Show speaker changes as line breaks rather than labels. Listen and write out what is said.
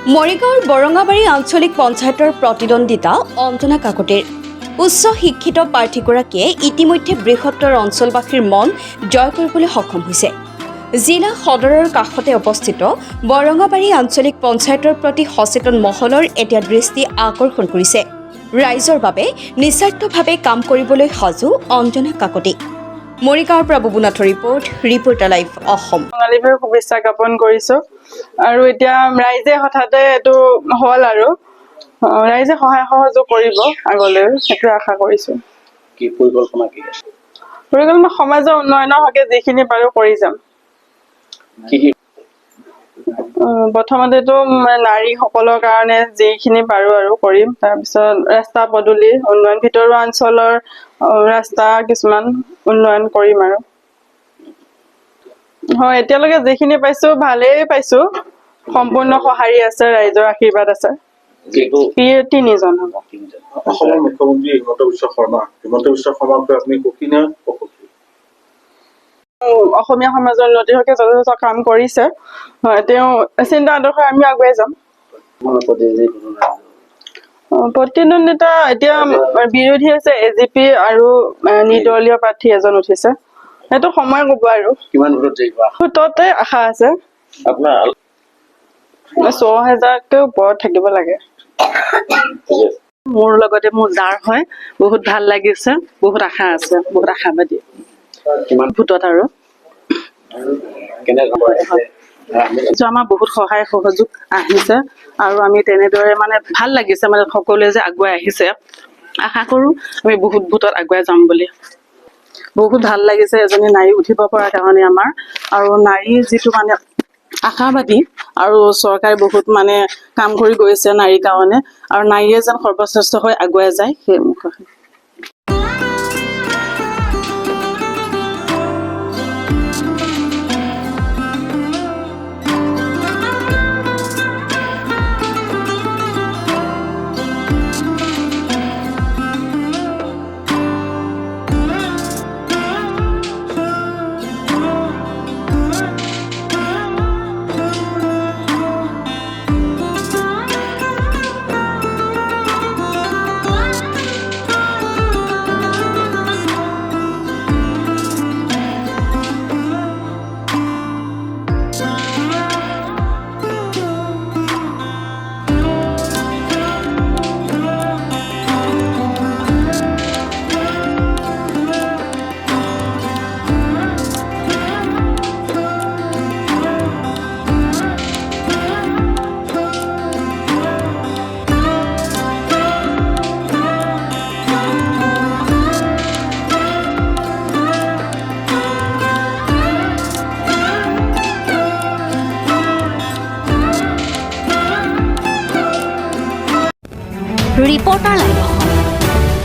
মৰিগাঁৱৰ বৰঙাবাৰী আঞ্চলিক পঞ্চায়তৰ প্ৰতিদ্বন্দ্বিতা অঞ্জনা কাকতিৰ। উচ্চ শিক্ষিত প্ৰাৰ্থীগৰাকীয়ে ইতিমধ্যে বৃহত্তৰ অঞ্চলবাসীৰ মন জয় কৰিবলৈ সক্ষম হৈছে। জিলা সদৰৰ কাষতে অৱস্থিত বৰঙাবাৰী আঞ্চলিক পঞ্চায়তৰ প্ৰতি সচেতন মহলৰ এতিয়া দৃষ্টি আকৰ্ষণ কৰিছে। ৰাইজৰ বাবে নিস্বাৰ্থভাৱে কাম কৰিবলৈ সাজু অঞ্জনা কাকতি। মৰিগাঁৱৰ পৰা বুবুনাথৰ ৰিপৰ্টাৰ লাইভ অসম।
ৰঙালী বিহুৰ শুভেচ্ছা জ্ঞাপন কৰিছো আৰু এতিয়া ৰাইজে হঠাতে এইটো হল আৰু ৰাইজে সহায় সহযোগ কৰিব আগলৈ সেইটো আশা কৰিছো।
কি পৰিকল্পনা কি আছে?
পৰিকল্পনা সমাজৰ উন্নয়নৰ হকে যিখিনি পাৰো কৰি যাম। প্ৰথমতেতো নাৰীসকলৰ কাৰণে যিখিনি পাৰো আৰু কৰিম। তাৰপিছত ৰাস্তা পদূলি উন্নয়ন, ভিতৰুৱা অঞ্চলৰ ৰাস্তা কিছুমান উন্নয়ন কৰিম আৰু হয় এতিয়ালৈকে যিখিনি পাইছো ভালেই পাইছো। সম্পূৰ্ণ সঁহাৰি আছে, ৰাইজৰ আশীৰ্বাদ আছে। 3জন হ'ব।
অসমৰ মুখ্যমন্ত্ৰী হিমন্ত বিশ্ব শৰ্মাক আপুনি সুখী নে অসুখী?
অসমীয়া সমাজৰ উন্নতিৰ হকে যথেষ্ট কাম কৰিছে। তেওঁ চিন্তা আদৰ্শ আমি আগুৱাই যাম। প্ৰতিদ্বন্দ্বিতা এতিয়া বিৰোধী হৈছে AGP আৰু নিৰ্দলীয় প্ৰাৰ্থী এজন উঠিছে। সেইটো সময় ক'ব আৰু
কিমান ভোটত জিকিবা?
ভোটতে আশা আছে।
আপোনাৰ
6,000কে ওপৰত থাকিব লাগে।
মোৰ লগতে মোৰ যাৰ হয় বহুত ভাল লাগিছে, বহুত আশা আছে, বহুত আশাবাদী।
কিমান
ভোটত আৰু আমাৰ বহুত সহায় সহযোগ আহিছে আৰু আমি তেনেদৰে ভাল লাগিছে সকলোৱে যে আগুৱাই আহিছে। আশা কৰো আমি বহুত ভোটত আগুৱাই যাম বুলি। বহুত ভাল লাগিছে এজনী নাৰী উঠিব পৰা কাৰণে আমাৰ, আৰু নাৰীৰ যিটো আশাবাদী আৰু চৰকাৰে বহুত কাম কৰি গৈছে নাৰীৰ কাৰণে, আৰু নাৰীয়ে যেন সৰ্বশ্ৰেষ্ঠ হৈ আগুৱাই যায় সেই মুখে।
Reporter live Assam.